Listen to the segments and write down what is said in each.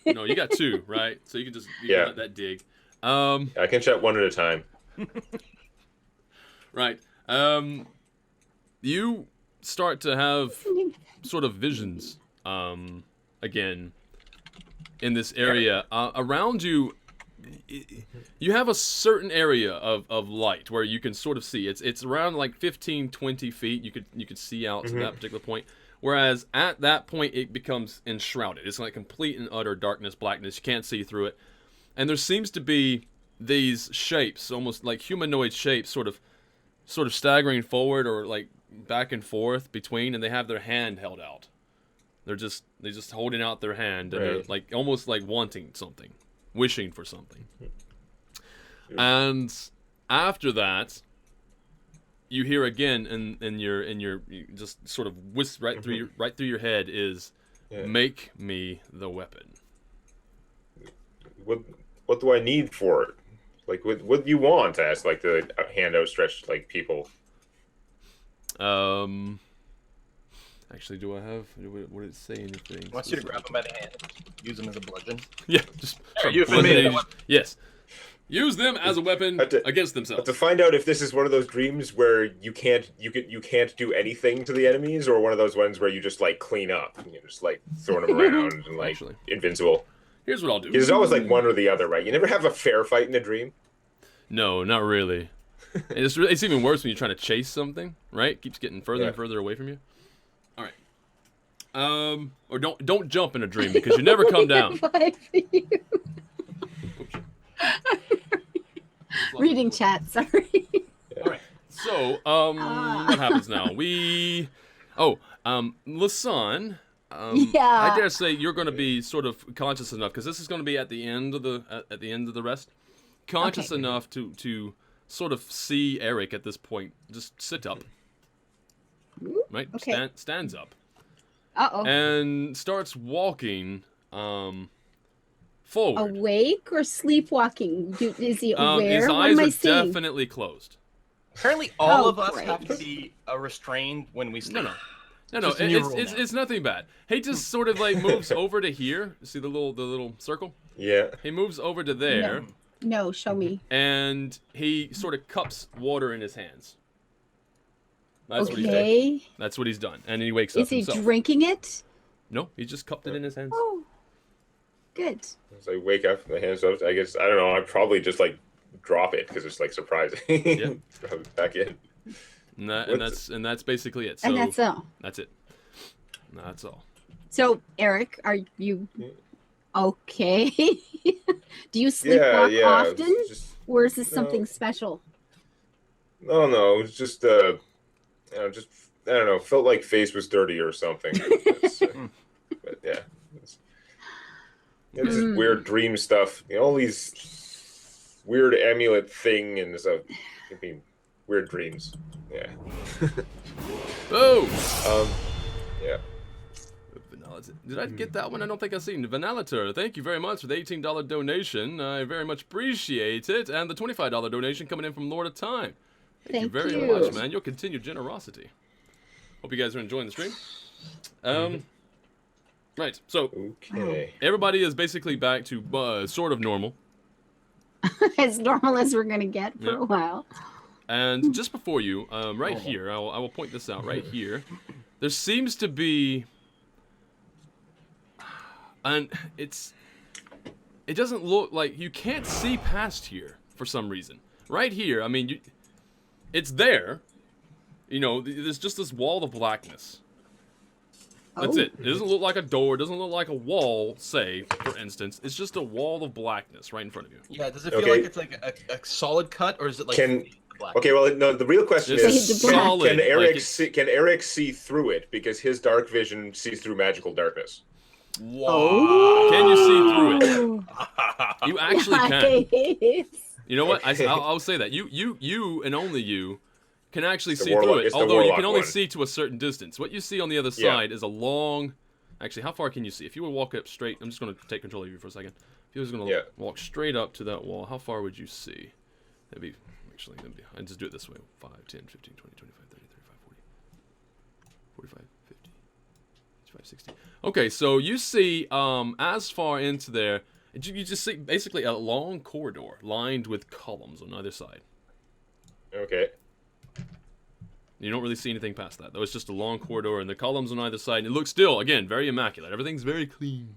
No, you got two, right? So you can just can let that dig. I can check one at a time. Right. You start to have sort of visions again in this area around you. You have a certain area of light where you can sort of see. It's around like 15, 20 feet. You could see out to that particular point. Whereas at that point it becomes enshrouded. It's like complete and utter darkness, blackness. You can't see through it. And there seems to be these shapes, almost like humanoid shapes, sort of staggering forward or like back and forth between, and they have their hand held out. They're just holding out their hand, and they're like almost like wanting something, wishing for something. And after that, you hear again in your you just sort of whisk right through your head is, "Make me the weapon." What do I need for it? Like, what do you want? To ask like the hand outstretched like people. Actually, do I have? What did it say in your thing? Wants you to grab him by the hand and use him as a bludgeon. Yeah, just yes. Use them as a weapon against themselves. To find out if this is one of those dreams where you can't do anything to the enemies, or one of those ones where you just like clean up and you're just like throwing them around and like invincible. Here's what I'll do. There's always like one or the other, right? You never have a fair fight in a dream. No, not really. It's even worse when you're trying to chase something, right? It keeps getting further and further away from you. All right. Or don't jump in a dream because you never come down. Reading chat, sorry. All right. So, what happens now? Lasan. I dare say you're going to be sort of conscious enough, because this is going to be at the end of the rest. Conscious enough to sort of see Eric at this point. Just sit up. Right? Okay. Stands up. Uh-oh. And starts walking forward. Awake or sleepwalking? Is he aware? His eyes are definitely closed. Apparently all of us have to be restrained when we sleep. No, it's nothing bad. He just sort of like moves over to here. See the little circle? Yeah. He moves over to there. No, show me. And he sort of cups water in his hands. That's what he's done. That's what he's done. And he wakes up himself. Is he drinking it? No, he just cupped it in his hands. Oh, good. So I wake up, my hands up. I guess, I don't know, I'd probably just like drop it because it's like surprising. Yeah. Drop it back in. And that's basically it. So and that's all. That's it. That's all. So, Eric, are you okay? Do you sleepwalk often, or is this something special? No, it's just I don't know. Felt like face was dirty or something. But yeah, it's just weird dream stuff. You know, all these weird amulet thing and stuff. I mean, weird dreams. Yeah. Oh. Yeah. Did I get that one? I don't think I've seen. Vanalator, thank you very much for the $18 donation. I very much appreciate it. And the $25 donation coming in from Lord of Time. Thank you very much, man. Your continued generosity. Hope you guys are enjoying the stream. Right, so everybody is basically back to sort of normal. As normal as we're going to get for a while. And just before you, right here, I will point this out right here. There seems to be... And it doesn't look like... You can't see past here for some reason. Right here, I mean, it's there. You know, there's just this wall of blackness. That's it. It doesn't look like a door. It doesn't look like a wall, say, for instance. It's just a wall of blackness right in front of you. Yeah, does it feel like it's like a solid cut, or is it like black? Okay, well, no, the real question is, solid, can Eric see through it? Because his dark vision sees through magical darkness. Wow. Can you see through it? You actually can. You know what? I'll say that. You and only you can actually see through it, although you can only see to a certain distance. What you see on the other side is a long... Actually, how far can you see? If you would walk up straight... I'm just going to take control of you for a second. If you was going to walk straight up to that wall, how far would you see? That'd be... Actually, I'd just do it this way. 5, 10, 15, 20, 25, 30, 35, 40, 45, 50, 55, 60. Okay, so you see, as far into there, you just see basically a long corridor lined with columns on either side. Okay. You don't really see anything past that, though. It's just a long corridor and the columns on either side. And it looks still, again, very immaculate. Everything's very clean.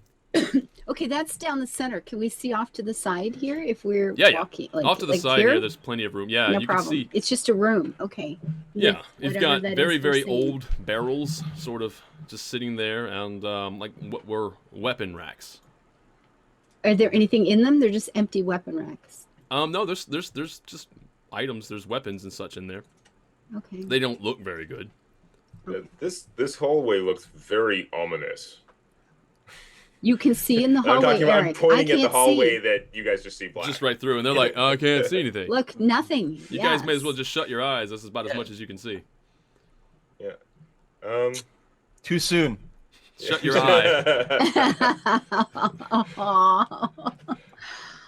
Okay, that's down the center. Can we see off to the side here if we're Yeah. walking? Like, Off to the like side here? here, there's plenty of room. Yeah, No you problem. can see. It's just a room. Okay. Yeah, you've Whatever got that very, is we're very seeing. old barrels sort of just sitting there and like what were weapon racks. Are there anything in them? They're just empty weapon racks. No, there's just items, there's weapons and such in there. Okay. They don't look very good. This hallway looks very ominous. You can see in the hallway, I'm Eric. pointing I at the can't hallway see. that you guys just see black. Just right through, and they're like, oh, I can't see anything. Look, nothing. You guys may as well just shut your eyes. This is about as much as you can see. Yeah. Too soon. Shut your eye.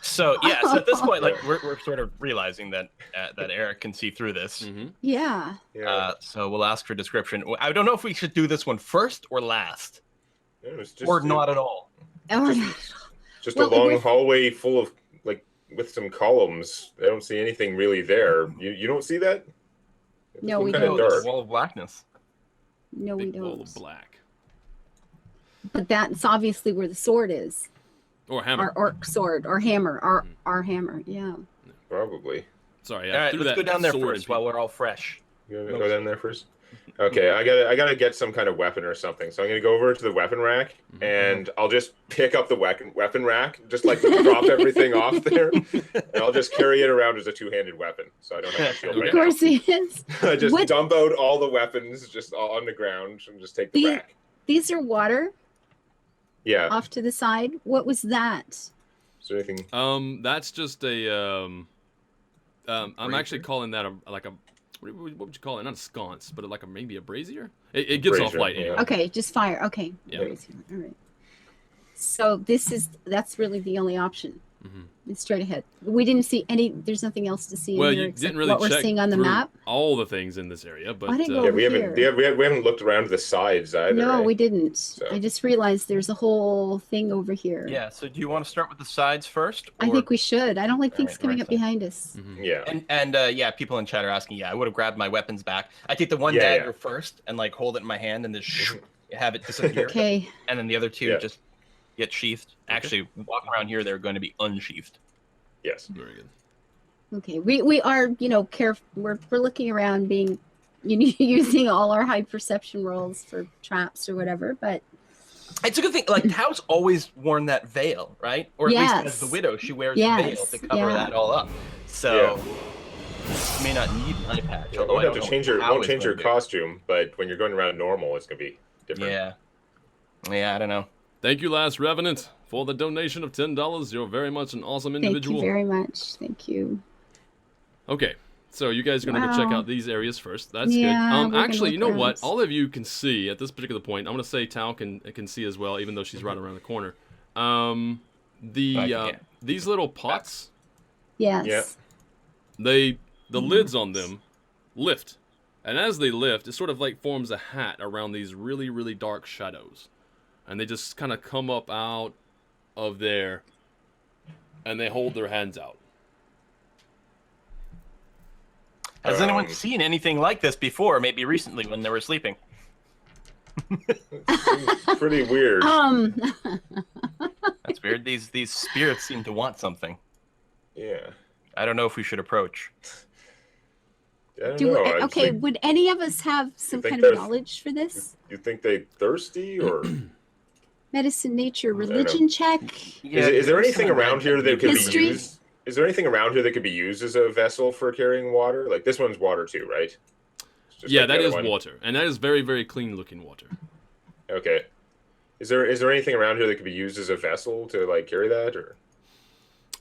So yeah, so at this point, like we're sort of realizing that that Eric can see through this. Mm-hmm. Yeah. So we'll ask for description. I don't know if we should do this one first or last, Yeah, it's just, or not at all. Just Well, a long we're- hallway full of with some columns. I don't see anything really there. You don't see that? It No, looks we kinda don't. dark. Wall of blackness. No, we Big wall don't. of black. But that's obviously where the sword is. Or hammer. Our orc sword, or hammer, our hammer. Yeah. Probably. Sorry, All right, threw let's that go down there sword first at while people. we're all fresh. You want to go down there first? Okay, I gotta get some kind of weapon or something. So I'm gonna go over to the weapon rack and I'll just pick up the weapon rack, just like drop everything off there, and I'll just carry it around as a two-handed weapon, so I don't have to shield Okay. Of right course he is. now. I just What- dump out all the weapons just on the ground and just take the rack. These are water Yeah. off to the side. What was that? Is there anything? That's just a I'm actually calling that like a what would you call it? Not a sconce, but like maybe a brazier. It gives off Brazier, light. yeah. Anyway. Okay, just fire. Okay. Yeah. All right. So that's really the only option. Mhm. It's straight ahead. We didn't see any. There's nothing else to see Well, in here you except didn't really what we're check seeing on the through map. all the things in this area, but Why didn't go Yeah, over we haven't. here. We haven't looked around to the sides either. No, right? we didn't. I just realized there's a whole thing over here. Yeah. So do you want to start with the sides first? I think we should. I don't like things Alright, coming right up side. behind us. Mhm. Yeah. And yeah, people in chat are asking. Yeah, I would have grabbed my weapons back. I take the one Yeah, dagger first and like hold it in my hand and then have it disappear. Okay. And then the other two Yeah. just get sheathed. Actually, walking around here, they're going to be unsheathed. Yes. Very good. Okay. We are careful. We're looking around, being using all our high perception rolls for traps or whatever. But It's a good thing. Like Tao's always worn that veil, right? Or at least as Yes. the widow, she wears Yes, the veil to cover yeah. that all up. So you may not need an eye patch. You although won't I have to don't change know your how won't it's change your gonna do. costume, but when you're going around normal, it's gonna be different. Yeah. Yeah, I don't know. Thank you, Last Revenant, for the donation of $10. You're very much an awesome thank individual. you very much. Thank you. Okay, so you guys are gonna go check Wow. out these areas first. That's Yeah, good. we're gonna Actually, you look know what? around. All of you can see at this particular point. I'm gonna say Tao can see as well, even though she's right around the corner. These little pots, Yes. Yeah. the lids on them lift, and as they lift, it sort of like forms a hat around these really, really dark shadows, and they just kind of come up out of there, and they hold their hands out. Has anyone seen anything like this before? Maybe recently when they were sleeping. Seems pretty weird. That's weird. These spirits seem to want something. Yeah. I don't know if we should approach. I don't know. I Okay. think- Would any of us have some think kind of there's- knowledge for this? You think they thirsty or Medicine, nature, don't know. religion check. is there anything around here that could History? be used? Is there anything around here that could be used as a vessel for carrying water? Like this one's water too, right? It's just Yeah, like the that other is one. water, and that is very, very clean looking water. Okay. Is there anything around here that could be used as a vessel to like carry that or?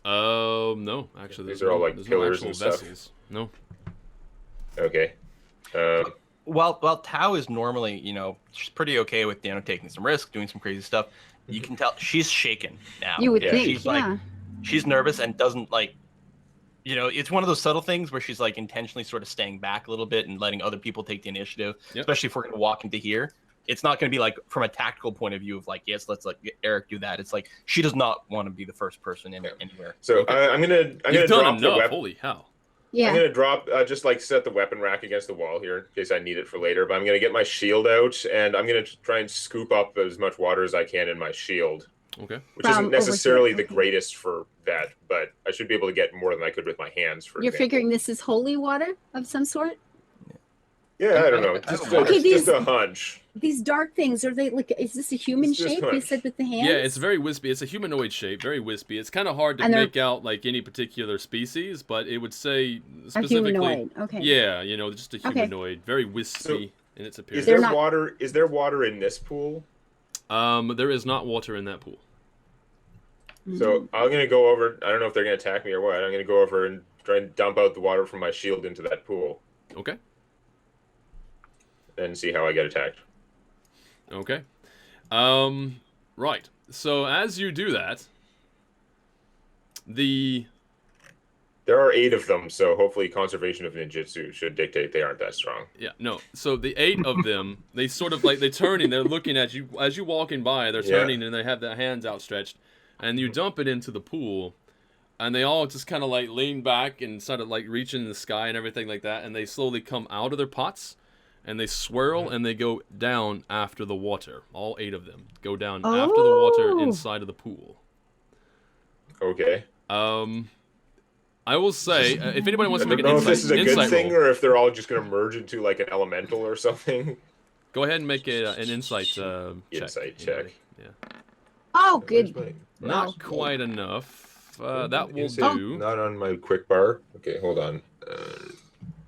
No, actually, These there's are all, no, like, there's pillars no and actual stuff. vessels. No. Okay. While Tao is normally, she's pretty okay with taking some risk, doing some crazy stuff. You can tell she's shaken now. You would Yeah. think, She's yeah. she's nervous and doesn't it's one of those subtle things where she's like intentionally sort of staying back a little bit and letting other people take the initiative, Yep. especially if we're going to walk into here. it's not going to be like from a tactical point of view of like, yes, let's let Eric do that. It's like she does not want to be the first person in anywhere. So I'm gonna drop the weapon. Holy hell! Yeah. I'm gonna drop just like set the weapon rack against the wall here in case I need it for later. But I'm gonna get my shield out and I'm gonna try and scoop up as much water as I can in my shield. Okay. Which isn't necessarily the greatest for that, but I should be able to get more than I could with my hands. For You're example. figuring this is holy water of some sort? Yeah, I don't know. Just a hunch. These dark things, are they like? Is this a human shape? You said with the hands. Yeah, it's very wispy. It's a humanoid shape, very wispy. It's kind of hard to make out like any particular species, but it would say specifically. A humanoid. Okay. Yeah, just a humanoid, very wispy in its appearance. Is there water in this pool? There is not water in that pool. So I'm gonna go over. I don't know if they're gonna attack me or what. I'm gonna go over and try and dump out the water from my shield into that pool. Okay. And see how I get attacked. Okay. Right. So as you do that, there are 8 of them, so hopefully conservation of ninjutsu should dictate they aren't that strong. Yeah, no. So the 8 of them, they sort of like, they're turning, they're looking at you as you walking by, they're turning and they have their hands outstretched, and you dump it into the pool, and they all just kind of like lean back and sort of like reach in the sky and everything like that, and they slowly come out of their pots, and they swirl and they go down after the water. All 8 of them go down after the water inside of the pool. Okay. I will say, if anybody wants to make an insight, if this is a good thing roll, or if they're all just going to merge into like an elemental or something. Go ahead and make an insight check. Insight check. Yeah. Oh, good. Not quite enough. That will do. Not on my quick bar. Okay, hold on.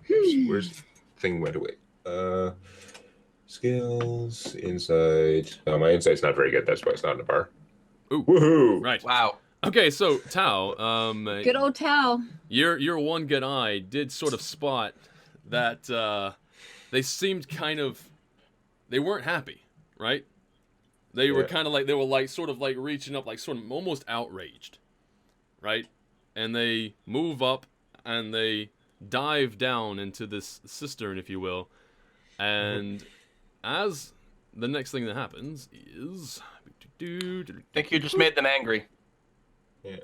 Where's the thing went away? Skills, insight. No, my insight's not very good. That's why it's not in the bar. Ooh. Woohoo! Right. Wow. Okay, so Tao, good old Tao. Your one good eye did sort of spot that they seemed they weren't happy, right? They were kind of like, they were like sort of like reaching up, like sort of almost outraged, right? And they move up and they dive down into this cistern, if you will. And as the next thing that happens is, I think you just made them angry. Yeah.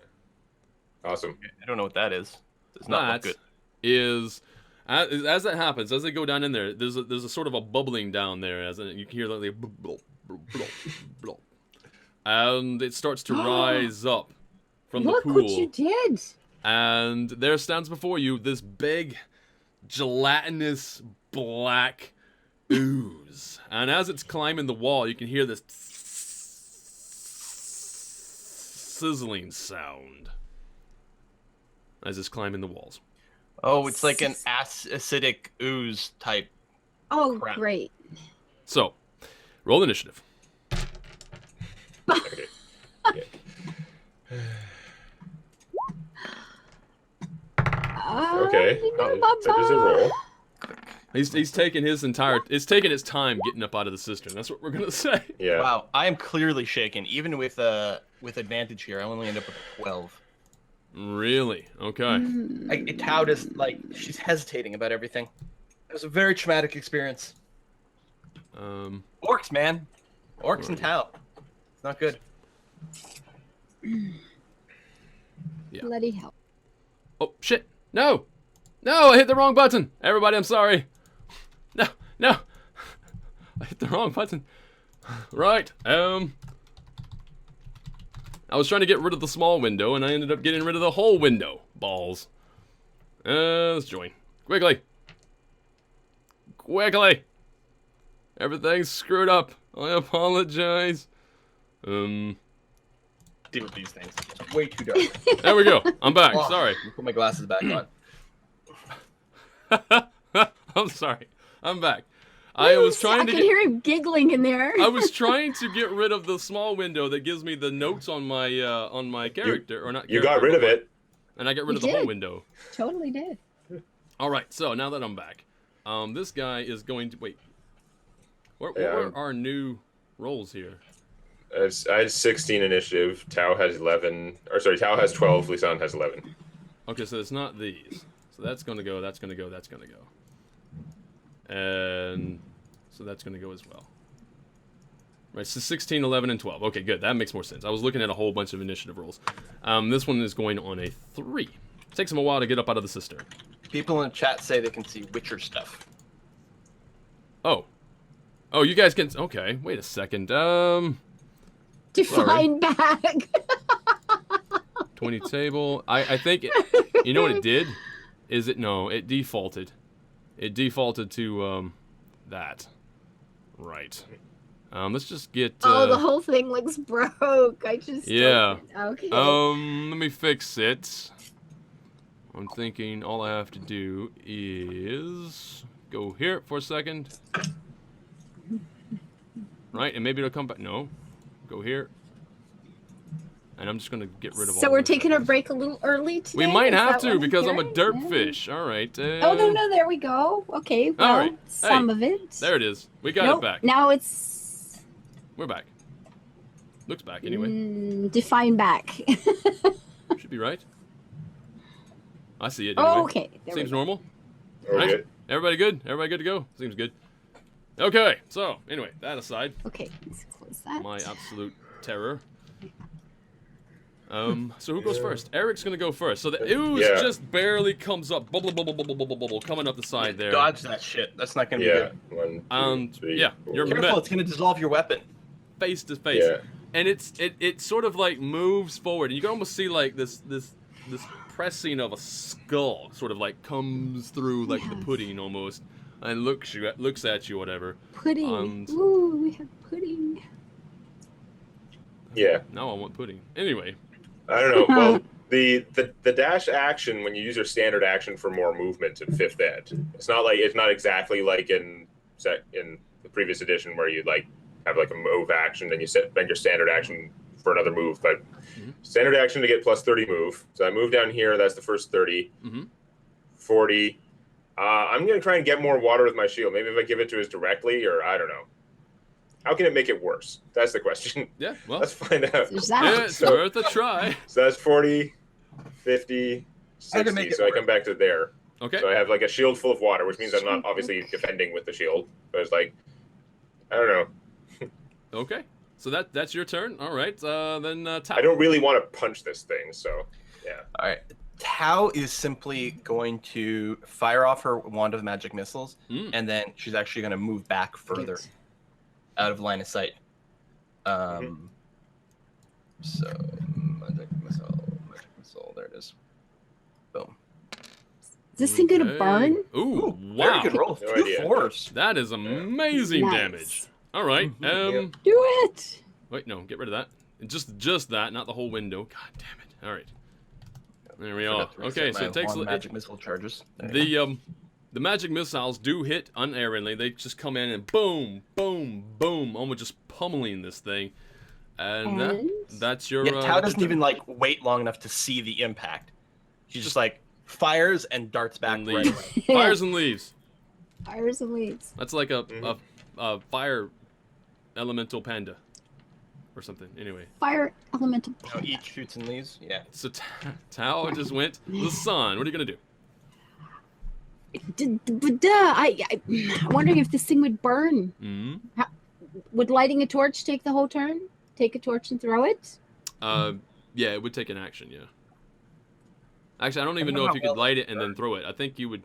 Awesome. I don't know what that is. It's not good. Is as that happens, as they go down in there, there's a sort of a bubbling down there, as you can hear like blop, blop, blop, blop. And it starts to rise up from the pool. Look what you did! And there stands before you this big, gelatinous black ooze. And as it's climbing the wall, you can hear this sizzling sound as it's climbing the walls. Oh, it's like an acidic ooze type. Oh, crap. Great. So, roll initiative. Okay. Okay. There's a roll. He's taking his entire. It's taking its time getting up out of the cistern. That's what we're gonna say. Yeah. Wow, I am clearly shaken. Even with advantage here, I only end up with 12. Really? Okay. Tao just like she's hesitating about everything. It was a very traumatic experience. Orcs, man, orcs and Tao. It's not good. Yeah. Bloody hell. Oh shit! No, no! I hit the wrong button. Everybody, I'm sorry. No, I hit the wrong button. Right. I was trying to get rid of the small window, and I ended up getting rid of the whole window. Balls. Let's join. Quickly. Everything's screwed up. I apologize. Deal with these things. It's way too dark. There we go. I'm back. Sorry. Let me put my glasses back on. I'm sorry. I'm back. I was trying to. I can hear him giggling in there. I was trying to get rid of the small window that gives me the notes on my character, or not. You got rid of it, and I got rid of the whole window. Totally did. All right. So now that I'm back, this guy is going to wait. What are our new roles here? I had 16 initiative. Tao has 11. Or sorry, Tao has 12. Lisan has 11. Okay, so it's not these. So that's gonna go. That's gonna go. That's gonna go. And so that's gonna go as well. Right, so 16, 11, and 12. Okay, good. That makes more sense. I was looking at a whole bunch of initiative rolls. This one is going on a 3. Takes him a while to get up out of the cistern. People in the chat say they can see Witcher stuff. Oh. Oh, you guys can... Okay, wait a second. Define bag. 20 table. I think... you know what it did? Is it... No, it defaulted. It defaulted to, that. Right. Let's just get... Oh, the whole thing looks broke. I just... Yeah. Okay. Let me fix it. I'm thinking all I have to do is... Go here for a second. Right, and maybe it'll come back. No. Go here. And I'm just going to get rid of all So we're this. taking a break a little early today? We might Is have that to what I'm because I'm a hearing? derp Yeah. fish. All right. Oh, no, there we go. Okay, well, All right. some Hey, of it. There it is. We got Nope, it back. now it's... We're back. Looks back anyway. define back. Should be right. I see it anyway. Oh, okay. There we Seems go. normal. Oh, Right? good. Everybody good? Everybody good to go? Seems good. Okay, so anyway, that aside, Okay, let's close that. my absolute terror. So who goes first? Eric's gonna go first. So the ooze Yeah. just barely comes up, bubble, bubble, bubble, bubble, bubble, coming up the side there. Dodge that shit. That's not gonna be Yeah. good. 1, 2, 3, Yeah, 4. you're Careful, met. it's gonna dissolve your weapon. Face to face. Yeah. And it sort of like moves forward, and you can almost see like this pressing of a skull sort of like comes through like the Yes. pudding almost, and looks at you, whatever. Pudding. Ooh, we have pudding. Yeah. Now I want pudding. Anyway, I don't know. Well, the dash action when you use your standard action for more movement in 5th ed, it's not exactly like in the previous edition where you like have like a move action and you spend your standard action for another move. But standard action to get plus 30 move. So I move down here. That's the first 30. 40. I'm gonna try and get more water with my shield. Maybe if I give it to us directly, or I don't know. How can it make it worse? That's the question. yeah, well, Let's find out. There's that. yeah, it's worth a try. So that's 40, 50, How to 60. make it So I work. come back to there. Okay. So I have like a shield full of water, which means I'm not obviously defending with the shield. But it's like, I don't know. Okay. So that's your turn. All right. Then Tao. I don't really want to punch this thing. So yeah. All right. Tao is simply going to fire off her wand of magic missiles, and then she's actually going to move back further Good. out of line of sight. So magic missile. There it is. Boom. Is this thing gonna Okay. burn? Ooh, Very wow. good roll. No 2 idea. 4s. That is amazing Nice. damage. All right. Yep. Do it. Wait, no, get rid of that. Just that, not the whole window. God damn it. All right. There we are. Forgot to reset Okay, so my it takes wand magic missile charges. There you go. the magic missiles do hit unerringly. They just come in and boom, boom, boom, almost just pummeling this thing. And And? that's your. Yeah, Tao that's doesn't your even like wait long enough to see the impact. She just like fires and darts back And right leaves. away. Fires and leaves. Fires and leaves. That's like a fire elemental panda, or something. Anyway, Fire elemental. You know, each shoots and leaves. Yeah. so Tao just went the sun. What are you gonna do? I'm wondering if this thing would burn. Mm-hmm. Would lighting a torch take the whole turn? Take a torch and throw it? Yeah, it would take an action. Yeah. Actually, I don't even I know don't if you know could how light it and then throw it. I think you would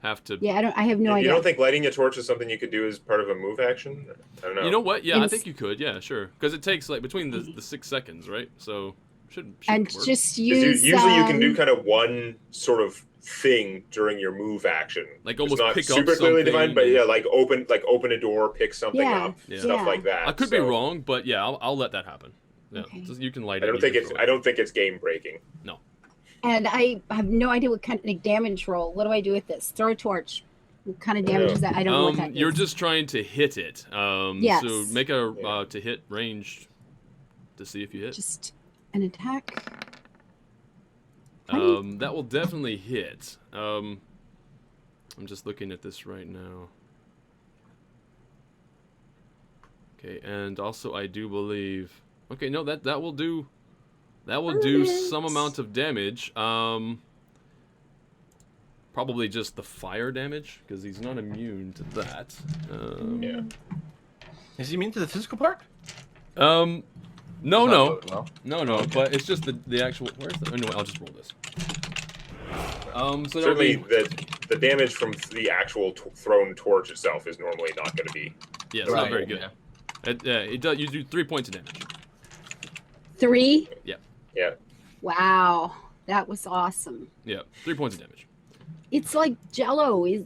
have to. Yeah, I have no You idea. don't think lighting a torch is something you could do as part of a move action? I don't know. You know what? Yeah, I Ins- think you could. Yeah, sure. Because it takes like between the 6 seconds, right? So should and work. just 'Cause use. usually you can do kind of one sort of thing during your move action. Like It's almost not pick up super clearly something defined, but and- yeah, like open a door, pick something Yeah, up, Yeah. stuff yeah. like that. I could be So wrong, but yeah, I'll let that happen. Yeah, Okay. so you can light I it. don't you think can it's throw it. I don't think it's game breaking. And I have no idea what kind of damage roll. What do I do with this? Throw a torch. What kind of damage Yeah. is that? I don't know what that You're is. just trying to hit it. Yes. So make a Yeah. to hit range to see if you hit. Just an attack. That will definitely hit. I'm just looking at this right now. Okay, and also I do believe. Okay, no, that will do. That will do some amount of damage. Probably just the fire damage because he's not immune to that. Yeah. Is he immune to the physical part? No, It's not no, going well. no. Okay. But it's just the actual. Where's the? Anyway, I'll just roll this. So that'll Certainly, be, the damage from the actual thrown torch itself is normally not going to be. yeah, it's not very good. It does. You do 3 points of damage. 3? Yeah. Yeah. Wow, that was awesome. Yeah, 3 points of damage. It's like Jello. Is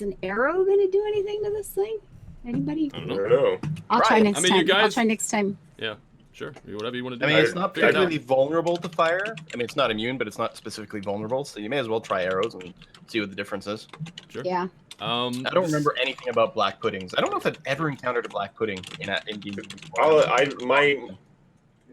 an arrow going to do anything to this thing? Anybody? I I don't know. don't know. I'll try next I mean, time. you guys- I'll try next time. Yeah, sure. Whatever you want to I do. mean, it's not Figure it out. particularly vulnerable to fire. I mean, it's not immune, but it's not specifically vulnerable. So you may as well try arrows and see what the difference is. Sure. Yeah. I don't remember anything about black puddings. I don't know if I've ever encountered a black pudding in D&D.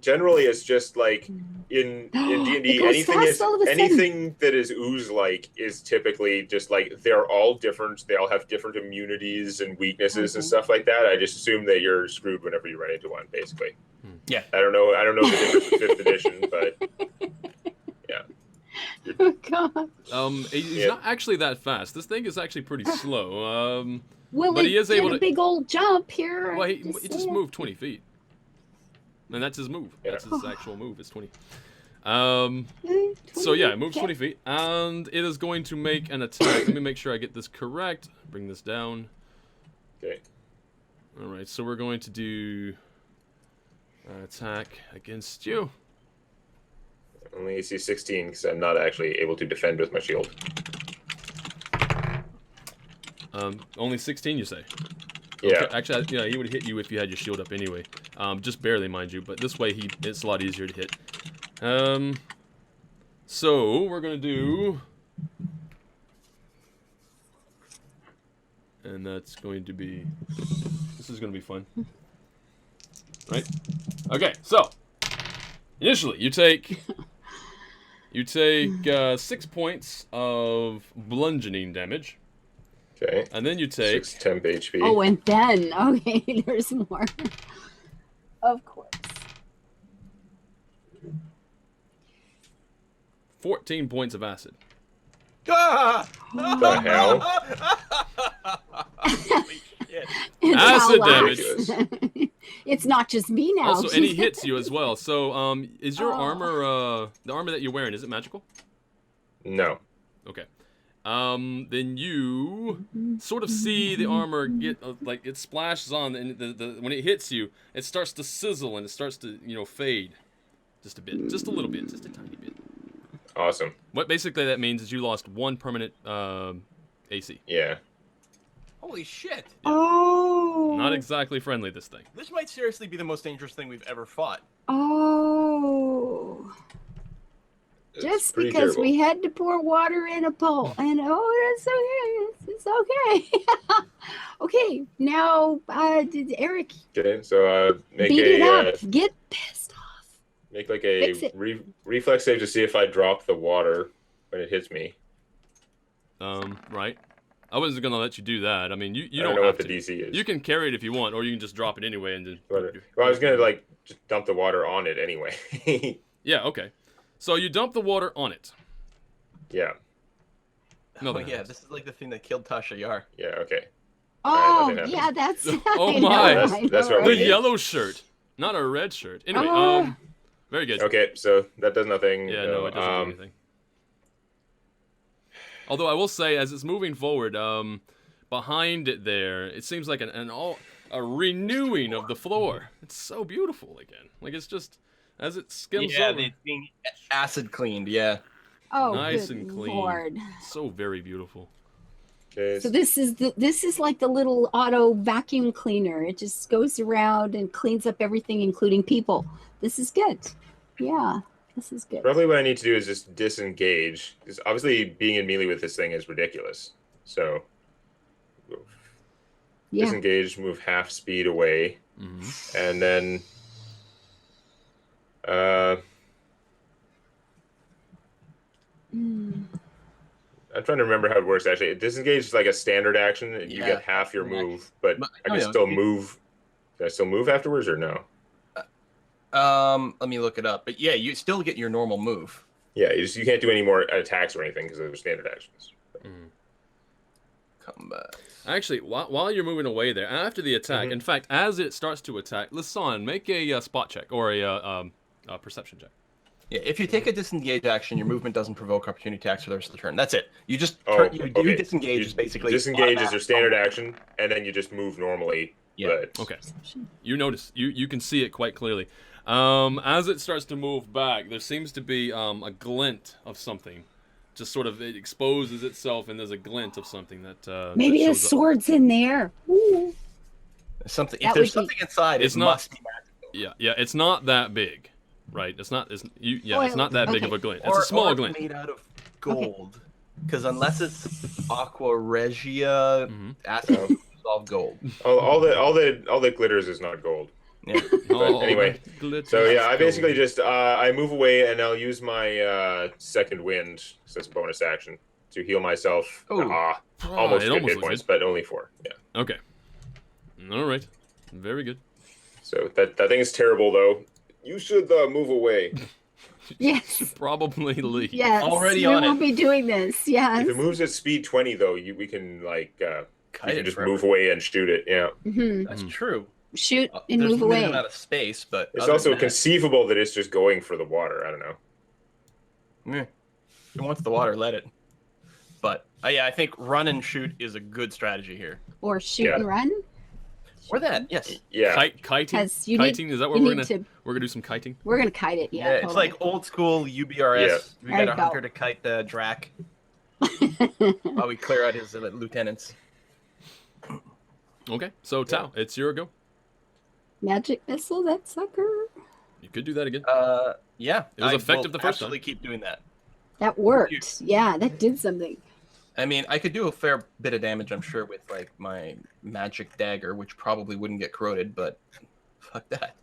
Generally, it's just like in D&D, It goes fast all of a sudden. anything that is ooze-like is typically just like they're all different. They all have different immunities and weaknesses and stuff like that. I just assume that you're screwed whenever you run into one, basically. Yeah. I don't know the difference with 5th edition, but yeah. Oh God. He's not actually that fast. This thing is actually pretty slow. Well, but he is able a to. big old jump here. Well, he just moved 20 feet. And that's his move. Yeah. That's his actual move. It's 20. 20 So yeah, it moves okay. 20 feet, and it is going to make an attack. Let me make sure I get this correct. Bring this down. Okay. All right, so we're going to do an attack against you. Only AC 16 because I'm not actually able to defend with my shield. Only 16, you say? Yeah. Okay, actually, yeah, he would hit you if you had your shield up anyway. Just barely, mind you. But this way, it's a lot easier to hit. So we're gonna do, and that's going to be. This is gonna be fun, right? Okay, so initially you take 6 points of bludgeoning damage. Okay. And then you take 6 temp HP. Oh, and then okay, there's more. Of course. 14 points of acid. Ah! The hell? Holy shit. It Acid now damage. lasts. It's not just me now. Also, and he hits you as well. So, is your armor, the armor that you're wearing, is it magical? No. Okay. Then you sort of see the armor get like it splashes on, and when it hits you, it starts to sizzle and it starts to fade, just a bit, just a little bit, just a tiny bit. Awesome. What basically that means is you lost 1 permanent AC. Yeah. Holy shit. Oh. Not exactly friendly, this thing. This might seriously be the most dangerous thing we've ever fought. Oh. It's Just pretty because terrible. we had to pour water in a bowl, and that's okay. It's okay. Okay, now, Eric, Okay, so make beat it a up. Get pissed off. make like a Fix it. reflex save to see if I drop the water when it hits me. Right. I wasn't gonna let you do that. I mean, you I don't know have what the to. DC is. You can carry it if you want, or you can just drop it anyway and then. Well, I was gonna like just dump the water on it anyway. Yeah. Okay. So you dump the water on it. Yeah. No, Oh, that yeah, happens. this is like the thing that killed Tasha Yar. Yeah. Okay. Oh, nothing happens. yeah, that's. Oh I know, my. That's I know, what The we right? need. yellow shirt, not a red shirt. Anyway, Ah. very good. Okay, so that does nothing. Yeah, no, it doesn't do anything. Although I will say, as it's moving forward, behind it there, it seems like a renewing of the floor. It's so beautiful again. Like it's just as it skims Yeah, over. it's being acid cleaned, yeah. Oh, Nice good and clean. Lord. So very beautiful. Okay. So this is like the little auto vacuum cleaner. It just goes around and cleans up everything, including people. This is good. Yeah, this is good. Probably what I need to do is just disengage, because obviously being in melee with this thing is ridiculous. So Yeah. disengage, move half speed away, and then I'm trying to remember how it works actually. Disengage is like a standard action. You Yeah, get half your standard move, but I can no, still you- move. Can I still move afterwards or no? Let me look it up. But yeah, you still get your normal move. Yeah, you can't do any more attacks or anything because they're standard actions. combat. Actually, while you're moving away there, after the attack, in fact, as it starts to attack, Lasan, make a spot check or a perception check. Yeah, if you take a disengage action, your movement doesn't provoke opportunity attacks for the rest of the turn. That's it. You just disengage is basically disengage is your standard action, and then you just move normally. Yeah. But... Okay. You notice, you can see it quite clearly. As it starts to move back, there seems to be a glint of something. Just sort of, it exposes itself, and there's a glint of something that Maybe that a shows up. sword's in there. Ooh. Something. That If there's would be- something inside, It's it not- must be magical. Yeah, it's not that big, right? It's not. It's not that big of a glint. It's Or- a small or glint. made out of gold. Because unless it's Aqua Regia, acid Oh. dissolved gold. all that glitters is not gold. Yeah. Oh, anyway, that glitters So yeah, I gold. basically just I move away and I'll use my second wind, so it's a bonus action, to heal myself. Ooh. Almost it good almost hit looks points, good. but only 4. Yeah. Okay. All right. Very good. So that thing is terrible though. You should move away. Yes. Probably leave. Yes. Already we on will it. be doing this. Yes. If it moves at speed 20 though, we can like Kite you it can just forever. move away and shoot it. Yeah. Hmm. That's true. Shoot and There's move a limited away. amount of space, but It's other also than that- conceivable that it's just going for the water. I don't know. Meh. If it wants the water, let it. But yeah, I think run and shoot is a good strategy here. Or shoot Yeah. and run. Or that, yes. Yeah. Kiting? 'Cause you need- Kiting? Is that what you we're need gonna to- we're gonna do some kiting? We're gonna kite it. Yeah. Yeah, it's totally. like old school UBRS. Yeah. We There got a you go. hunter to kite the Drac while we clear out his lieutenants. Okay. So Tao, it's your go. Magic missile, that sucker. You could do that again. Yeah. It was I effective will the first time. absolutely keep doing that. That worked. Yeah, that did something. I mean, I could do a fair bit of damage, I'm sure, with like my magic dagger, which probably wouldn't get corroded, but fuck that.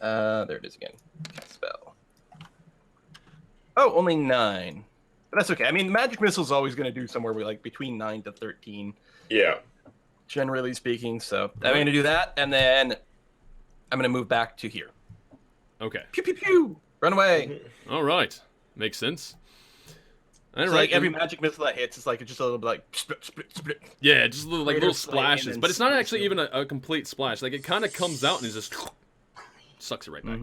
There it is again. Cast spell. Oh, only 9. But that's okay. I mean, the magic missile is always going to do somewhere with like between 9 to 13, Yeah. generally speaking. So I'm going to do that, and then I'm going to move back to here. Okay. Pew pew pew. Run away. All right. Makes sense. All It's right. like every then- magic missile that hits is like just a little bit like split, split, split. Yeah, just little, like Greater little flame and splashes, but it's not then actually even a complete splash. Like it kind of comes out and it just sucks it right back.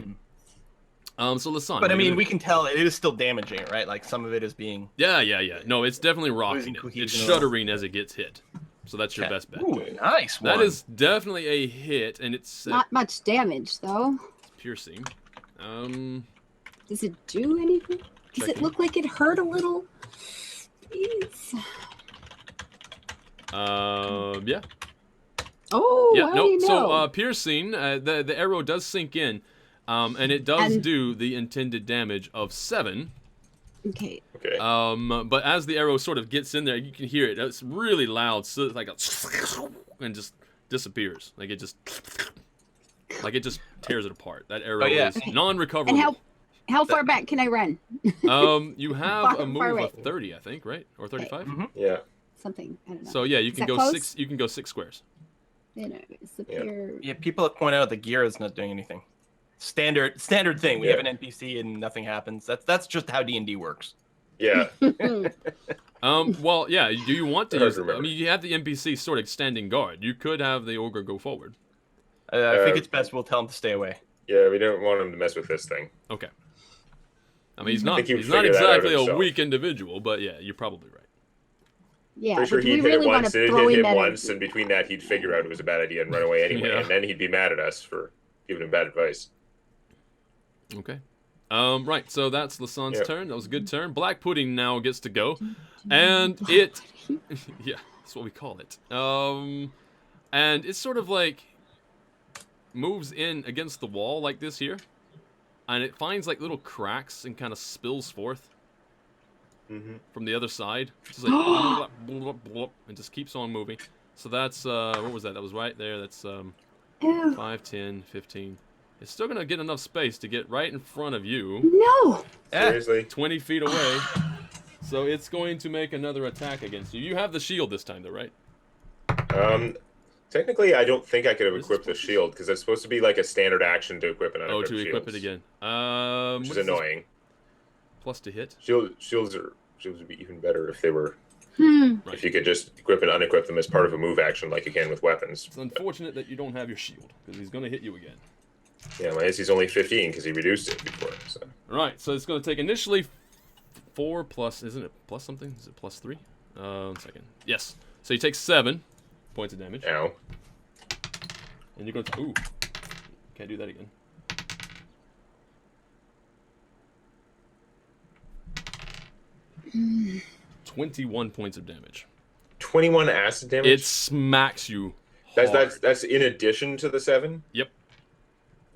So Lasan. But I you're mean, gonna- we can tell it is still damaging it, right? Like some of it is being. Yeah. No, it's definitely rocking Losing it. cohesion It's a little. shuddering as it gets hit. So that's your Okay. best bet. Ooh, nice one. That is definitely a hit, and it's Not much damage though. piercing. Does it do anything? Does it Checking. look like it hurt a little? Please. Yeah. Oh, Yeah, I no. know. So piercing, the arrow does sink in, and it does And- do the intended damage of 7. Okay. Okay. But as the arrow sort of gets in there, you can hear it. It's really loud, so it's like a and just disappears. Like it just tears it apart. That arrow yeah. is Okay. non-recoverable. And how far back can I run? You have Far- a move far away. of 30, I think, right? Or 35? Yeah. Something. I don't know. So yeah, you Is can that go close? 6. You can go 6 squares. You know, disappear. Yeah, people have pointed out the gear is not doing anything. Standard thing. We Yeah. have an NPC and nothing happens. That's just how D&D works. Yeah. Well, yeah. Do you want to Hard use? to I remember. mean, you have the NPC sort of standing guard. You could have the ogre go forward. I think it's best we'll tell him to stay away. Yeah. We don't want him to mess with this thing. Okay. I mean, he's I not. think he'd He's not figure that out exactly a himself. weak individual, but yeah, you're probably right. Yeah, Pretty sure but do he'd we hit really it want once, to it throw hit him him at once, and between that, he'd figure out it was a bad idea and run away anyway, Yeah. and then he'd be mad at us for giving him bad advice. Okay. Right. So that's Lasan's Yep. turn. That was a good turn. Black Pudding now gets to go, and it. Yeah, that's what we call it. And it's sort of like moves in against the wall like this here, and it finds like little cracks and kind of spills forth Mm-hmm. from the other side. Just like blop, blop, blop, and just keeps on moving. So that's what was that? That was right there. That's Ew. 5, 10, 15. It's still gonna get enough space to get right in front of you, No. Eh, Seriously. 20 feet away. So it's going to make another attack against you. You have the shield this time, though, right? Technically, I don't think I could have What is equipped the this? shield because it's supposed to be like a standard action to equip an Oh, unequipped to shield. equip it again. Which is what this? annoying. Plus to hit. Shields would be even better if they were Right. If you could just equip and unequip them as part of a move action like you can with weapons. It's unfortunate that you don't have your shield, because he's going to hit you again. Yeah, my AC's only 15 because he reduced it before. So. Alright, so it's going to take initially 4 plus, isn't it plus something? Is it plus 3? 1 second. Yes. So you take 7 points of damage. Ow. And you're going to, ooh. Can't do that again. Mm. 21 points of damage. 21 acid damage? It smacks you hard. That's in addition to the 7? Yep.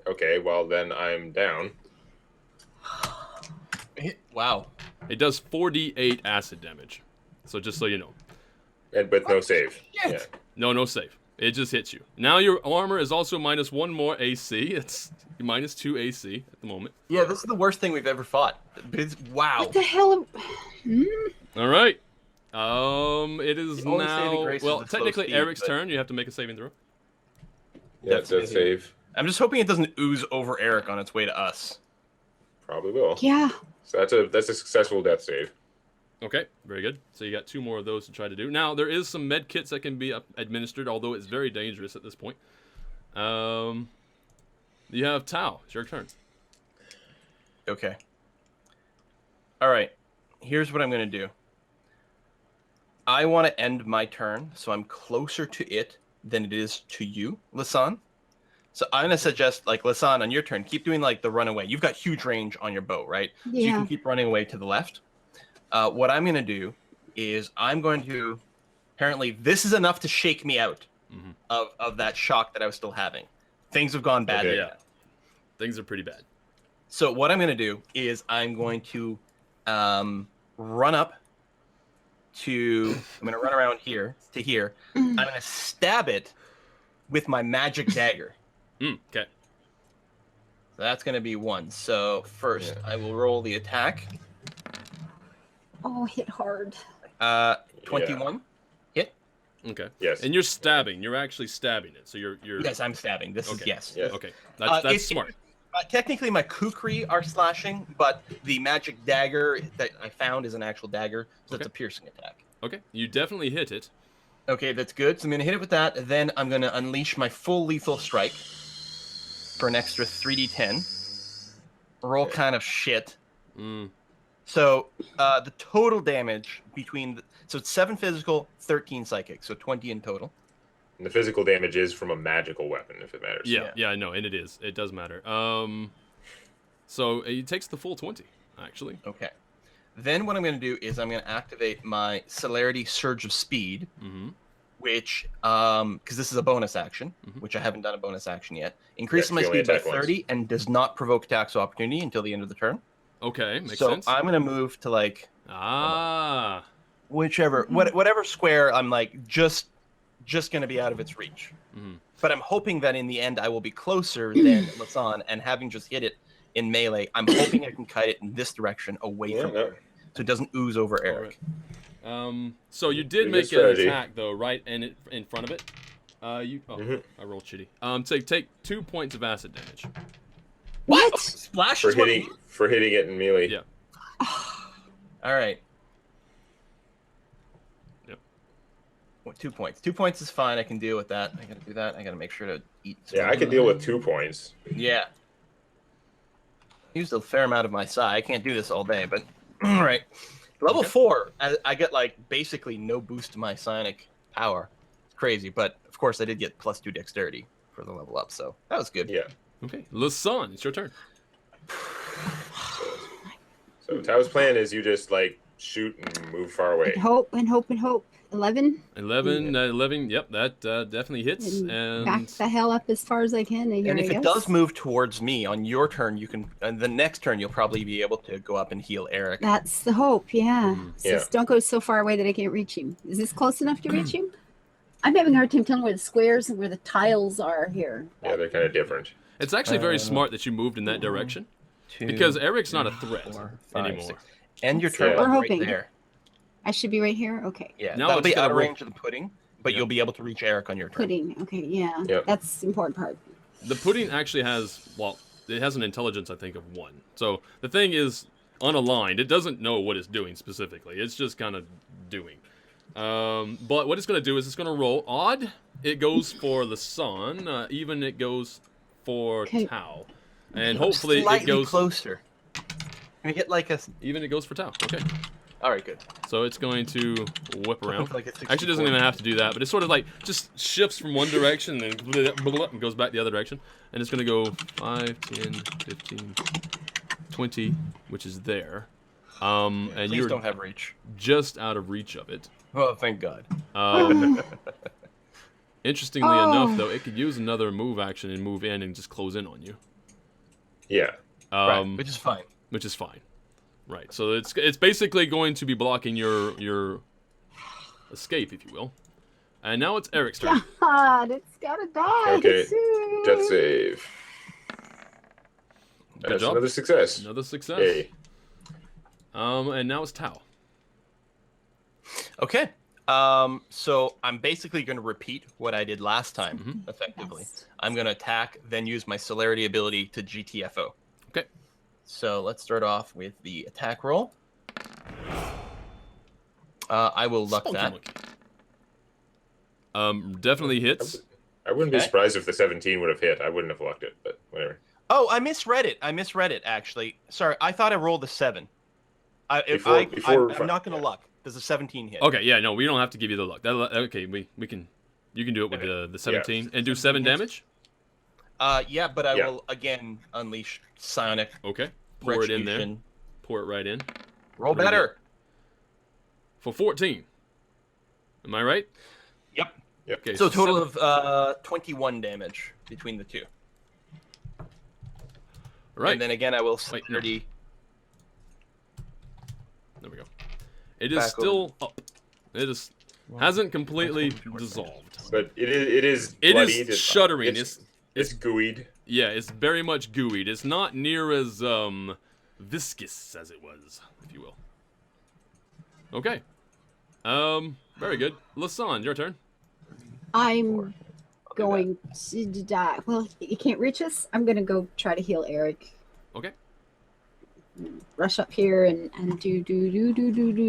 Okay, well then I'm down. Wow. It does 4d8 acid damage. So just so you know. And with no save. Shit. Yeah. No save. It just hits you. Now your armor is also minus 1 more AC. It's minus 2 AC at the moment. Yeah, this is the worst thing we've ever fought. Wow. What the hell? Hmm? All right. It is The only saving now. grace is Well, the slow technically speed, Eric's but- turn. You have to make a saving throw. Yeah, That's that's save. I'm just hoping it doesn't ooze over Eric on its way to us. Probably will. Yeah. So that's a successful death save. Okay, very good. So you got 2 more of those to try to do. Now there is some med kits that can be administered, although it's very dangerous at this point. You have Tao. It's your turn. Okay. All right. Here's what I'm going to do. I want to end my turn, so I'm closer to it than it is to you, Lisanne. So I'm going to suggest, like, Lisanne, on your turn, keep doing, like, the runaway. You've got huge range on your bow, right? So you Yeah. can keep running away to the left. What I'm going to do is I'm going to... Apparently, this is enough to shake me out of that shock that I was still having. Things have gone bad. Okay. Yeah. Things are pretty bad. So what I'm going to do is I'm going to run up to... I'm going to run around here to here. I'm going to stab it with my magic dagger. Okay. So that's going to be 1. So first, I will roll the attack. Oh, hit hard. 21. Okay. Yes. And you're stabbing. You're actually stabbing it. So you're. Yes, I'm stabbing. This is Okay. yes. Yes. Okay. That's It's- smart. Technically, my kukri are slashing, but the magic dagger that I found is an actual dagger, so it's Okay. a piercing attack. Okay. You definitely hit it. Okay, that's good. So I'm going to hit it with that. Then I'm going to unleash my full lethal strike for an extra 3d10. Roll Okay. kind of shit. Mm. So the total damage between... So it's 7 physical, 13 psychic, so 20 in total. And the physical damage is from a magical weapon, if it matters. Yeah, I know, and it is. It does matter. So it takes the full 20, actually. Okay. Then what I'm going to do is I'm going to activate my Celerity Surge of Speed, which, because this is a bonus action, which I haven't done a bonus action yet, increases Yeah, my you only speed by attack once. 30 and does not provoke attacks of opportunity until the end of the turn. Okay, makes so sense. I'm going to move to like whichever, whatever square I'm like just going to be out of its reach. But I'm hoping that in the end I will be closer than Lisanne, and having just hit it in melee, I'm hoping I can cut it in this direction away Yeah, from no. her, so it doesn't ooze over Eric. So you did Pretty make good an strategy. attack though, right? And in front of it. I rolled shitty. So take 2 points of acid damage. What? What? Splash For is what hitting it in melee. Yeah. All right. Yep. Well, 2 points. 2 points is fine. I can deal with that. I gotta do that. I gotta make sure to eat. Yeah, I can deal with 2 points. Yeah. Used a fair amount of my psi. I can't do this all day, but all right. Level 4, I get like basically no boost to my psionic power. It's crazy, but of course I did get +2 dexterity for the level up, so that was good. Yeah. Okay, Lisanne, it's your turn. So Tao's plan is you just like shoot and move far away. And hope and hope and hope. 11. 11, yep, that definitely hits. And back And the hell up as far as I can. And, here And if I it goes. does move towards me on your turn, you can. And the next turn, you'll probably be able to go up and heal Eric. That's the hope, yeah. So Yeah. just don't go so far away that I can't reach him. Is this close enough to reach him? I'm having a hard time telling where the squares and where the tiles are here. Yeah, they're kind of different. it's actually very smart that you moved in that direction. Because Eric's not a threat anymore. And your turn Yeah. was We're right hoping. there. I should be right here? Okay. Yeah, Now that'll it's be gonna out of roll- range of the pudding, but Yeah. you'll be able to reach Eric on your turn. Pudding. Okay, yeah. Yep. That's the important part. The pudding actually has, well, it has an intelligence, I think, of 1. So the thing is unaligned. It doesn't know what it's doing specifically. It's just kind of doing. But what it's going to do is it's going to roll. Odd, it goes for Lasan. Even, it goes for Okay. Tau. And hopefully Slightly it goes... closer. Can we get like a... Even, it goes for Tau. Okay. All right, good. So it's going to whip around. Like a Actually, it 64. doesn't even have to do that, but it's sort of like just shifts from one direction and then and goes back the other direction. And it's going to go 5, 10, 15, 20, which is there. And Please you're don't have reach. just out of reach of it. Oh, thank God. Interestingly enough, though, it could use another move action and move in and just close in on you. Yeah. Right, which is fine. Which is fine. Right. So it's basically going to be blocking your escape, if you will. And now it's Eric's turn. God, it's gotta die. Okay. soon. Death save. Good That's job. another success. Another success. Yay. And now it's Tau. Okay. So I'm basically going to repeat what I did last time, effectively. Yes. I'm going to attack, then use my celerity ability to GTFO. Okay. So let's start off with the attack roll. I will luck Spunky that. monkey. Definitely hits. I wouldn't be Okay. surprised if the 17 would have hit. I wouldn't have lucked it, but whatever. Oh, I misread it. Actually. Sorry, I thought I rolled a 7. I'm not going to luck. Does a 17 hit? Okay, yeah, no, we don't have to give you the luck. Okay, we can. You can do it with the 17 and do 7 damage. Yeah, but I Yeah. will again unleash psionic Okay, pour it in there. retribution. Pour it right in Roll Very better. for 14. Am I right? Yep. Okay, So a total seven- of 21 damage between the two. right. And then again, I will Wait, no. 30. There we go. It is Back still up. It is hasn't completely That's what dissolved. But it is It bloodied. is shuddering. It's gooeyed. Yeah, it's very much gooeyed. It's not near as viscous as it was, if you will. Okay. Very good. Lasan, your turn. I'm going to die. Well, you can't reach us. I'm gonna go try to heal Eric. Okay. Rush up here and do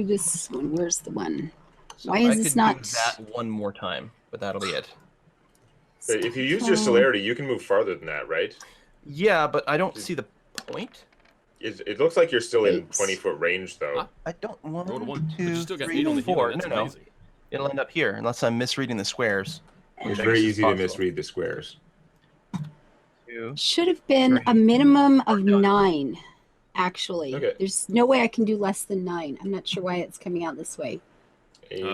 this one. Where's the one? So Why I is could this do not? that one more time, but that'll be it. But if you use your celerity, you can move farther than that, right? Yeah, but I don't see the point. It looks like you're still in Eight. 20-foot range, though. Huh? I don't want Roll to 1. But you 2, still got 3, 8 on the 4. healing. That's No, no. amazing. It'll end up here, unless I'm misreading the squares. It's which I very guess is easy to possible. misread the squares. 2. Should have been a 3. minimum of We're done. 9. Actually, Okay. there's no way I can do less than 9. I'm not sure why it's coming out this way. 8.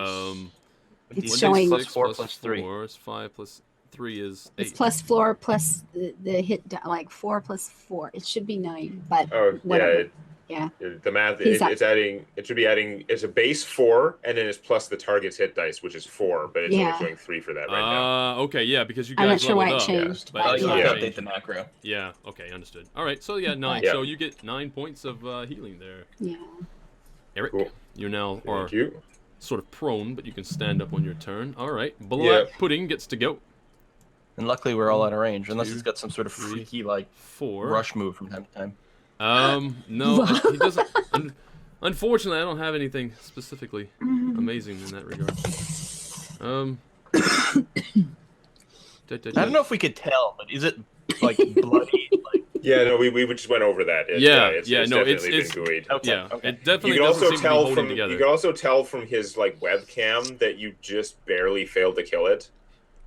It's One showing- D6 plus 4 plus 3. 4 is 5 plus 3 is 8. It's plus 4 plus the hit, like 4 plus 4. It should be 9, but Oh, whatever. yeah. Yeah. The math, He's up. it's adding, it should be adding, it's a base 4, and then it's plus the target's hit dice, which is 4, but it's Yeah. only showing 3 for that right now. Okay, yeah, because you guys I'm not sure why leveled it up. changed. But Oh, it's you not have to Yeah. update changed. the macro. Yeah, okay, understood. All right, so yeah, 9. Yeah. So you get 9 points of healing there. Yeah. Eric, Cool. you now are Thank you. sort of prone, but you can stand up on your turn. All right, Black Yeah. Pudding gets to go. And luckily, we're all out of range, unless 2, it's got some sort of 3, freaky, like, 4. rush move from time to time. No, he doesn't. Unfortunately, I don't have anything specifically amazing in that regard. I don't know if we could tell, but is it, like, bloody? Like, Yeah, no, we just went over that. Yeah, it's no, it's- definitely been gooeyed. okay, Yeah, okay. it definitely You can doesn't also seem to be tell holding from together. you can also tell from his like webcam that you just barely failed to kill it,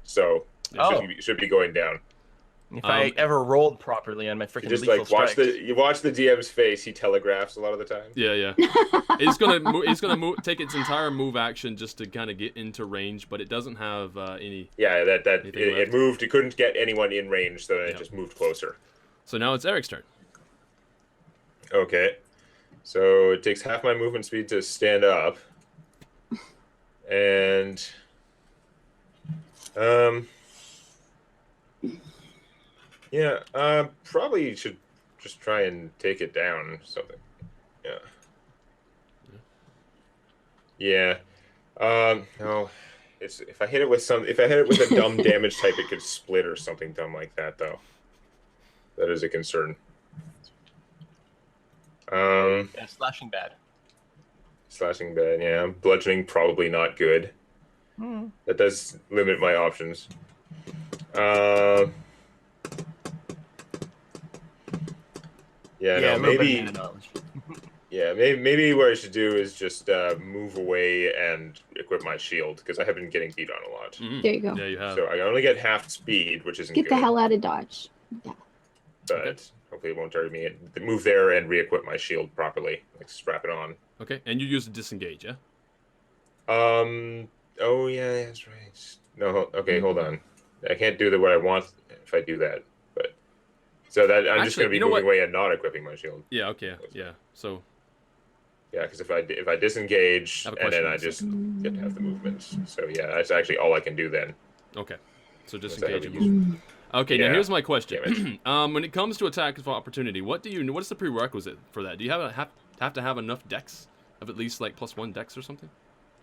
so it Oh. should be going down. If I ever rolled properly on my You freaking just lethal like watch strikes. you watch the DM's face. He telegraphs a lot of the time. Yeah. It's gonna take its entire move action just to kind of get into range, but it doesn't have any. Yeah, that Anything it left? moved. It couldn't get anyone in range, so then Yeah. it just moved closer. So now it's Eric's turn. Okay, so it takes half my movement speed to stand up, and yeah, probably should just try and take it down or something. Yeah. No, it's if I hit it with a dumb damage type, it could split or something dumb like that, though. That is a concern. Yeah, slashing bad. Slashing bad, yeah. Bludgeoning probably not good. That does limit my options. Yeah, Yeah, no, a little bit of maybe. mana knowledge. Yeah, maybe what I should do is just move away and equip my shield because I have been getting beat on a lot. Mhm. There you go. Yeah, you have. So I only get half speed, which isn't Get good. the hell out of Dodge. Yeah. But hopefully it won't target me. Move there and re-equip my shield properly, like strap it on. Okay, and you use the disengage, yeah? Oh yeah, that's right. No, okay, hold on. I can't do what I want if I do that. But so that I'm just Actually, gonna be you know moving what? away and not equipping my shield. Yeah, okay, yeah. So, Yeah, because if I disengage I have a and then question. I just get to have the movements. So yeah, that's actually all I can do then. okay. So That's a disengage heavy and move. move. Okay, now Yeah. here's my question. Damn When it comes to attack of opportunity, what is the prerequisite for that? Do you have to have enough dex of at least like +1 dex or something?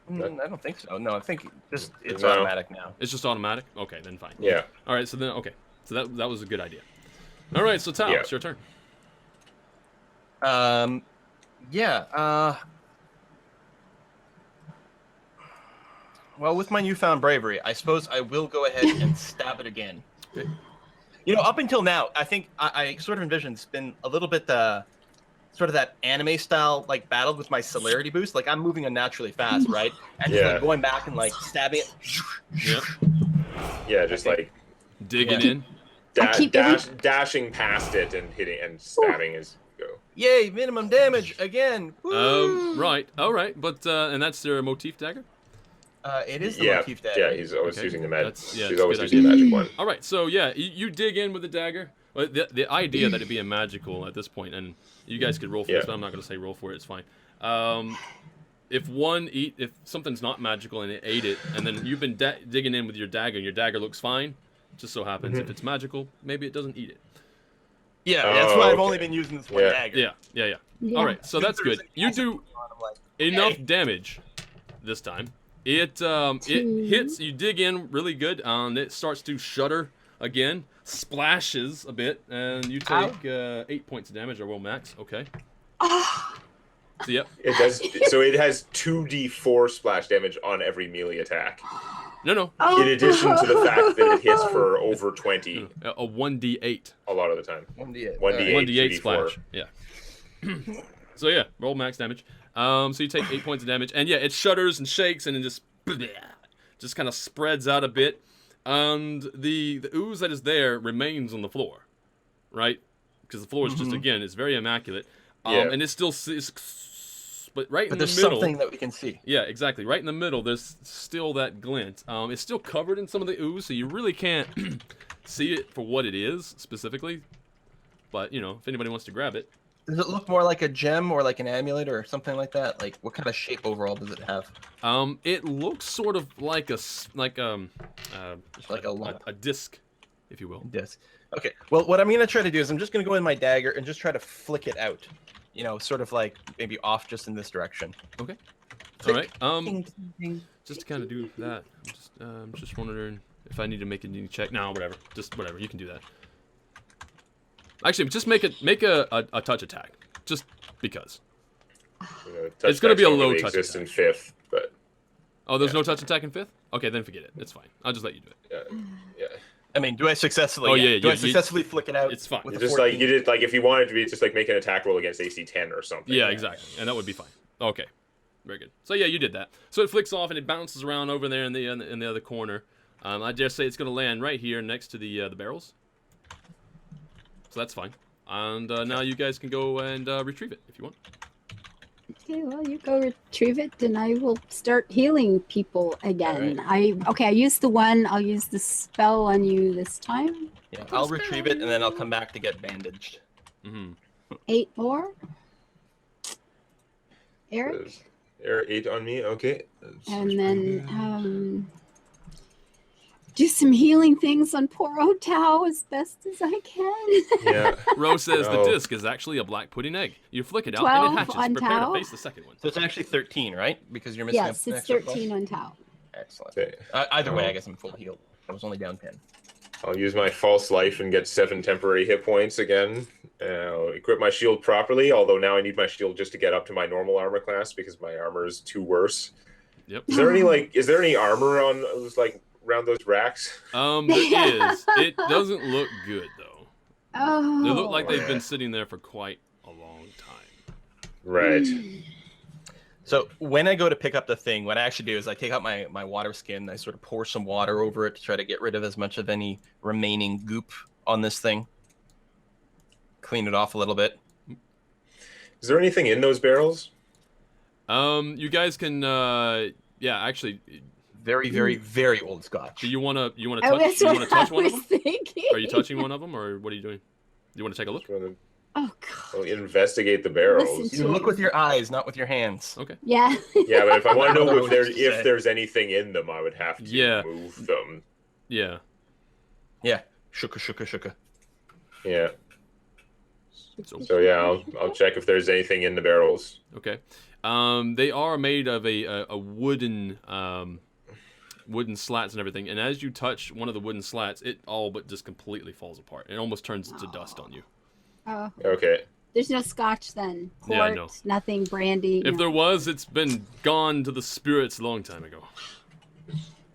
I don't think so. No, I think just it's No. automatic now. It's just automatic. Okay, then fine. Yeah. All right, so then so that was a good idea. All right, so Tal, Yeah. it's your turn. Yeah. Well, with my newfound bravery, I suppose I will go ahead and stab it again. Okay. You know, up until now, I think I sort of envisioned it's been a little bit sort of that anime style like battle with my celerity boost. Like I'm moving unnaturally fast, right? And just Yeah. like going back and like stabbing it. Yep. Yeah, just like Digging Yeah. in. dashing past it and hitting and stabbing as you go. Yay, minimum damage again. Woo! Right. All right, but and that's their motif dagger. It is the Yeah, motif dagger. yeah, he's always Okay. using the magic. That's- yeah, He's it's a always good using the magic one. All right, so yeah, you dig in with the dagger. Well, the idea that it be a magical at this point, and you guys could roll for this, but I'm not going to say roll for it. It's fine. If something's not magical and it ate it, and then you've been digging in with your dagger, and your dagger looks fine, just so happens if it's magical, maybe it doesn't eat it. Yeah, that's why I've okay. only been using this one Yeah. dagger. Yeah. Yeah. All right, so that's good. You do I'm like, enough okay. damage this time. It hits. You dig in really good. It starts to shudder again, splashes a bit, and you take 8 points of damage. I roll max. Okay. So yep. It does. So it has 2d4 splash damage on every melee attack. No. In addition to the fact that it hits for over 20 A 1d8. a lot of the time. 1d8. 1d8. 1d8 2d4. splash. Yeah. So yeah, roll max damage. So you take 8 points of damage, and yeah, it shudders and shakes, and it just kind of spreads out a bit, and the ooze that is there remains on the floor, right? Because the floor is just again, it's very immaculate, Yeah. and it's still but right in But the there's middle. something that we can see. Yeah, exactly. Right in the middle, there's still that glint. It's still covered in some of the ooze, so you really can't see it for what it is specifically. But you know, if anybody wants to grab it. Does it look more like a gem or like an amulet or something like that? Like, what kind of shape overall does it have? It looks sort of like Just like a lump. a disc, if you will. Disc. Okay. Well, what I'm gonna try to do is I'm just gonna go in my dagger and just try to flick it out. You know, sort of like maybe off just in this direction. Okay. All right. Ding, ding. Just to kind of do that, I'm just wondering if I need to make a new check. No, whatever. Just whatever. You can do that. Actually, just make a touch attack, just because. You know, touch It's gonna be a attacks don't low really touch exist in attack. 5th, but Oh, there's Yeah. no touch attack in 5th? Okay, then forget it. It's fine. I'll just let you do it. yeah. I mean, do I successfully? Oh, yeah, Do I you- successfully flick it out? It's fine. with You a just 14? like you did like if you wanted to be just like make an attack roll against AC 10 or something. Yeah, exactly. And that would be fine. Okay. Very good. So yeah, you did that. So it flicks off and it bounces around over there in the other corner. I dare say it's going to land right here next to the barrels. So that's fine. And now you guys can go and retrieve it if you want. Okay, well, you go retrieve it, and I will start healing people again. I used the one. I'll use the spell on you this time. Yeah, I'll retrieve it and then I'll come back to get bandaged. Mm-hmm. 8 more. Eric, There 8 on me. Okay. and then do some healing things on poor old Tao as best as I can. Yeah. Rose says No. the disc is actually a black pudding egg. You flick it out 12 and it hatches. on Prepare Tao. to face the second one. So it's actually 13, right? Because you're missing Yes, an it's extra 13 plus? on Tao. Excellent. Okay. Either way, Oh. I guess I'm full healed. I was only down 10. I'll use my false life and get 7 temporary hit points again. Equip my shield properly, although now I need my shield just to get up to my normal armor class because my armor is 2 worse. Yep. Is there any armor on those around those racks? There is. It doesn't look good though. Oh. They look like they've been sitting there for quite a long time. Right. So when I go to pick up the thing, what I actually do is I take out my water skin. I sort of pour some water over it to try to get rid of as much of any remaining goop on this thing. Clean it off a little bit. Is there anything in those barrels? You guys can, yeah, actually, Very, very, very old scotch. do you wanna Oh, touch? that's Do you what wanna touch I one of was them? thinking. Are you touching one of them, or what are you doing? You want to take a look? Oh God. I'll investigate the barrels. Listen You look with your eyes, not with your hands. Okay. Yeah. Yeah, but if I want to know What you if say. there's anything in them, I would have to Yeah. move them. Yeah. Yeah. Shuka, shuka, shuka. Yeah. So, So yeah, I'll check if there's anything in the barrels. okay. They are made of a wooden wooden slats and everything, and as you touch one of the wooden slats, it all but just completely falls apart. It almost turns to dust on you. Oh, Okay. there's no scotch then. Port, Yeah, no. nothing. Brandy. If no. there was, it's been gone to the spirits a long time ago.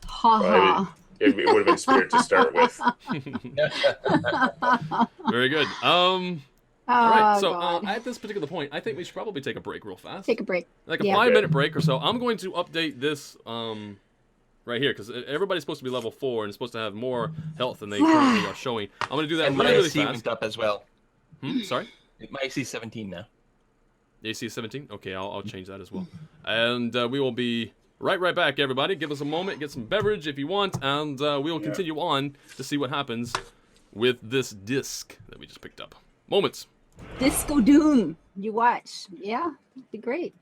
Ha Well, ha. It would have been spirit to start with. Very good. All Oh, right. So God. at this particular point, I think we should probably take a break real fast. Take a break. Like a Yeah. 5-minute break or so. I'm going to update this right here because everybody's supposed to be level 4 and is supposed to have more health than they currently are showing. I'm going to do that And my really, really AC fast. went up as well. Sorry? My AC is 17 now. AC is 17? Okay, I'll change that as well. And we will be right back, everybody. Give us a moment, get some beverage if you want, and we will continue on to see what happens with this disc that we just picked up. Moments. Disco Doom. You watch. Yeah, it'd be great.